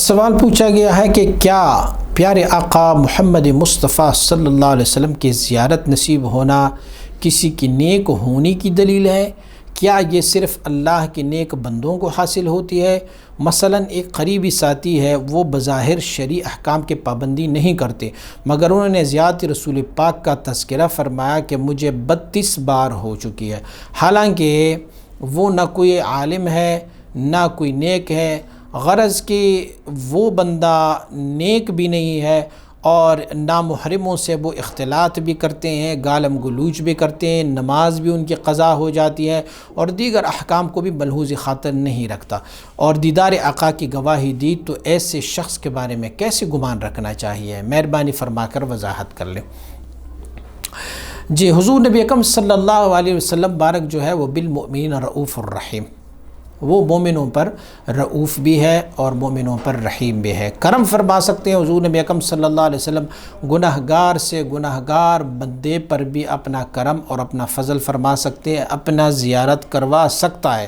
سوال پوچھا گیا ہے کہ کیا پیارے آقا محمد مصطفیٰ صلی اللہ علیہ وسلم کی زیارت نصیب ہونا کسی کی نیک ہونی کی دلیل ہے؟ کیا یہ صرف اللہ کے نیک بندوں کو حاصل ہوتی ہے؟ مثلا ایک قریبی ساتھی ہے، وہ بظاہر شرعی احکام کے پابندی نہیں کرتے، مگر انہوں نے زیارت رسول پاک کا تذکرہ فرمایا کہ مجھے 32 بار ہو چکی ہے، حالانکہ وہ نہ کوئی عالم ہے نہ کوئی نیک ہے، غرض کہ وہ بندہ نیک بھی نہیں ہے اور نامحرموں سے وہ اختلاط بھی کرتے ہیں، گالم گلوچ بھی کرتے ہیں، نماز بھی ان کی قضا ہو جاتی ہے اور دیگر احکام کو بھی ملحوظ خاطر نہیں رکھتا اور دیدار آقا کی گواہی دی، تو ایسے شخص کے بارے میں کیسے گمان رکھنا چاہیے؟ مہربانی فرما کر وضاحت کر لیں۔ جی، حضور نبی اکرم صلی اللہ علیہ وسلم بارک جو ہے وہ بالمؤمنین رؤوف الرحیم، وہ مومنوں پر رؤوف بھی ہے اور مومنوں پر رحیم بھی ہے، کرم فرما سکتے ہیں۔ حضور نبی اکرم صلی اللہ علیہ وسلم گناہگار سے گناہگار بندے پر بھی اپنا کرم اور اپنا فضل فرما سکتے ہیں، اپنا زیارت کروا سکتا ہے،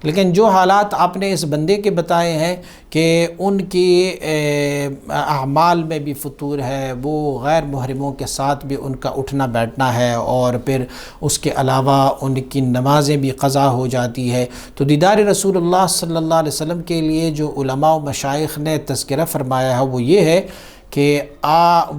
لیکن جو حالات آپ نے اس بندے کے بتائے ہیں کہ ان کی اعمال میں بھی فطور ہے، وہ غیر محرموں کے ساتھ بھی ان کا اٹھنا بیٹھنا ہے اور پھر اس کے علاوہ ان کی نمازیں بھی قضا ہو جاتی ہے، تو دیدار رسول اللہ صلی اللہ علیہ وسلم کے لیے جو علماء و مشائخ نے تذکرہ فرمایا ہے وہ یہ ہے کہ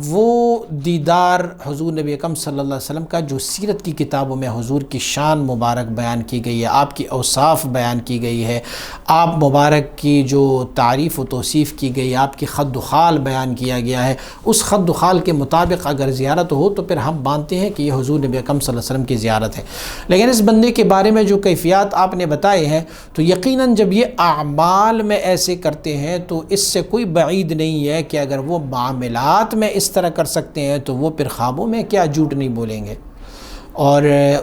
وہ دیدار حضور نبی اکرم صلی اللہ علیہ وسلم کا جو سیرت کی کتابوں میں حضور کی شان مبارک بیان کی گئی ہے، آپ کی اوصاف بیان کی گئی ہے، آپ مبارک کی جو تعریف و توصیف کی گئی ہے، آپ کی خد و خال بیان کیا گیا ہے، اس خد و خال کے مطابق اگر زیارت ہو تو پھر ہم مانتے ہیں کہ یہ حضور نبی اکرم صلی اللہ علیہ وسلم کی زیارت ہے۔ لیکن اس بندے کے بارے میں جو کیفیات آپ نے بتائے ہیں تو یقیناً جب یہ اعمال میں ایسے کرتے ہیں تو اس سے کوئی بعید نہیں ہے کہ اگر وہ معاملات میں اس طرح کر سکتے ہیں تو وہ پھر خوابوں میں کیا جھوٹ نہیں بولیں گے، اور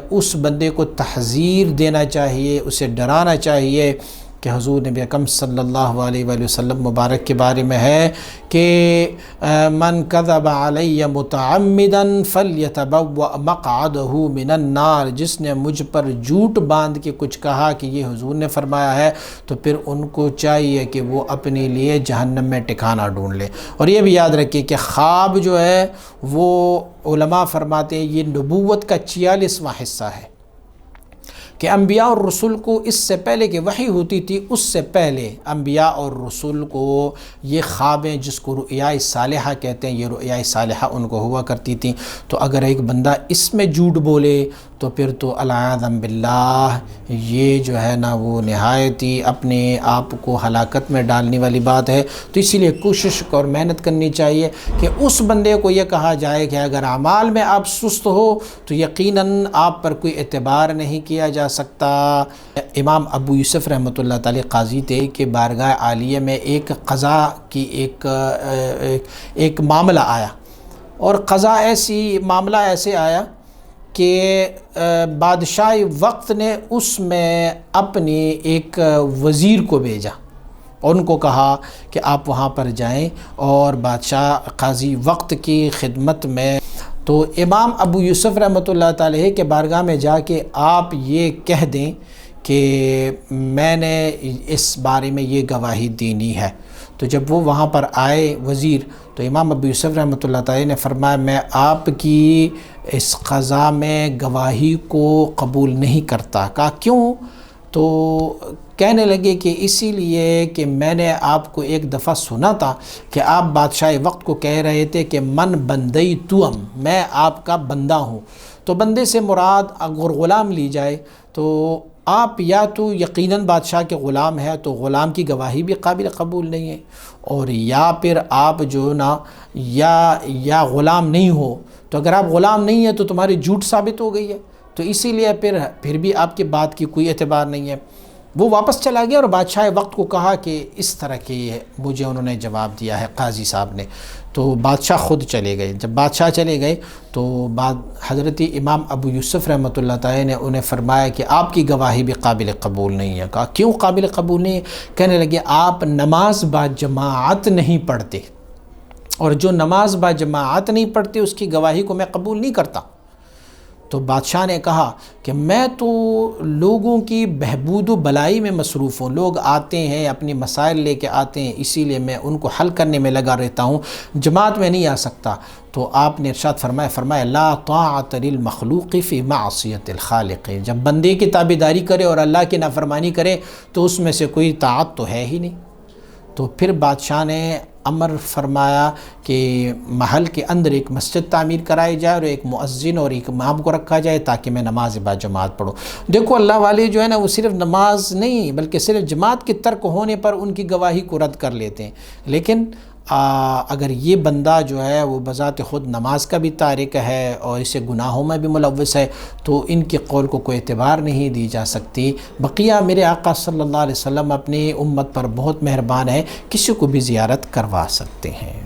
اس بندے کو تحذیر دینا چاہیے، اسے ڈرانا چاہیے کہ حضور نبی اکرم صلی اللہ علیہ وآلہ وسلم مبارک کے بارے میں ہے کہ من کذب علی متعمدا فلیتبوأ مقعدہ من النار، جس نے مجھ پر جھوٹ باندھ کے کچھ کہا کہ یہ حضور نے فرمایا ہے تو پھر ان کو چاہیے کہ وہ اپنے لیے جہنم میں ٹھکانہ ڈھونڈ لے۔ اور یہ بھی یاد رکھیے کہ خواب جو ہے وہ علماء فرماتے ہیں یہ نبوت کا 46واں حصہ ہے، کہ انبیاء اور رسول کو اس سے پہلے کہ وحی ہوتی تھی اس سے پہلے انبیاء اور رسول کو یہ خوابیں جس کو رؤیا صالحہ کہتے ہیں، یہ رؤیا صالحہ ان کو ہوا کرتی تھیں، تو اگر ایک بندہ اس میں جھوٹ بولے تو پھر تو العیاذ باللہ یہ جو ہے نا وہ نہایت ہی اپنے آپ کو ہلاکت میں ڈالنے والی بات ہے۔ تو اسی لیے کوشش اور محنت کرنی چاہیے کہ اس بندے کو یہ کہا جائے کہ اگر اعمال میں آپ سست ہو تو یقیناً آپ پر کوئی اعتبار نہیں کیا جا سکتا۔ امام ابو یوسف رحمۃ اللہ تعالی قاضی تھے کہ بارگاہ عالیہ میں ایک قضا کی ایک معاملہ آیا، اور قضا معاملہ ایسے آیا کہ بادشاہ وقت نے اس میں اپنے ایک وزیر کو بھیجا اور ان کو کہا کہ آپ وہاں پر جائیں اور بادشاہ قاضی وقت کی خدمت میں، تو امام ابو یوسف رحمۃ اللہ تعالی کے بارگاہ میں جا کے آپ یہ کہہ دیں کہ میں نے اس بارے میں یہ گواہی دینی ہے۔ تو جب وہ وہاں پر آئے وزیر تو امام ابو یوسف رحمۃ اللہ تعالی نے فرمایا میں آپ کی اس قضا میں گواہی کو قبول نہیں کرتا۔ کہا کیوں؟ تو کہنے لگے کہ اسی لیے کہ میں نے آپ کو ایک دفعہ سنا تھا کہ آپ بادشاہ وقت کو کہہ رہے تھے کہ من بندئی توام، میں آپ کا بندہ ہوں، تو بندے سے مراد اگر غلام لی جائے تو آپ یا تو یقیناً بادشاہ کے غلام ہے تو غلام کی گواہی بھی قابل قبول نہیں ہے، اور یا پھر آپ جو نا یا غلام نہیں ہو، تو اگر آپ غلام نہیں ہیں تو تمہاری جھوٹ ثابت ہو گئی ہے، تو اسی لیے پھر بھی آپ کی بات کی کوئی اعتبار نہیں ہے۔ وہ واپس چلا گیا اور بادشاہ وقت کو کہا کہ اس طرح کے مجھے انہوں نے جواب دیا ہے قاضی صاحب نے، تو بادشاہ خود چلے گئے۔ جب بادشاہ چلے گئے تو حضرت امام ابو یوسف رحمۃ اللہ تعالی نے انہیں فرمایا کہ آپ کی گواہی بھی قابل قبول نہیں ہے۔ کہا کیوں قابل قبول نہیں ہے؟ کہنے لگے آپ نماز با جماعت نہیں پڑھتے، اور جو نماز با جماعت نہیں پڑھتے اس کی گواہی کو میں قبول نہیں کرتا۔ تو بادشاہ نے کہا کہ میں تو لوگوں کی بہبود و بلائی میں مصروف ہوں، لوگ آتے ہیں اپنی مسائل لے کے آتے ہیں، اسی لیے میں ان کو حل کرنے میں لگا رہتا ہوں، جماعت میں نہیں آ سکتا۔ تو آپ نے ارشاد فرمایا لا طاعت للمخلوق فی معصیت الخالق، جب بندے کی تابعداری کرے اور اللہ کی نافرمانی کرے تو اس میں سے کوئی طاعت تو ہے ہی نہیں۔ تو پھر بادشاہ نے امر فرمایا کہ محل کے اندر ایک مسجد تعمیر کرائی جائے اور ایک مؤذن اور ایک امام کو رکھا جائے تاکہ میں نماز با جماعت پڑھوں۔ دیکھو اللہ والے جو ہے نا وہ صرف نماز نہیں بلکہ صرف جماعت کے ترک ہونے پر ان کی گواہی کو رد کر لیتے ہیں، لیکن اگر یہ بندہ جو ہے وہ بذات خود نماز کا بھی تارک ہے اور اسے گناہوں میں بھی ملوث ہے تو ان کے قول کو کوئی اعتبار نہیں دی جا سکتی۔ بقیہ میرے آقا صلی اللہ علیہ وسلم اپنی امت پر بہت مہربان ہے، کسی کو بھی زیارت کروا سکتے ہیں۔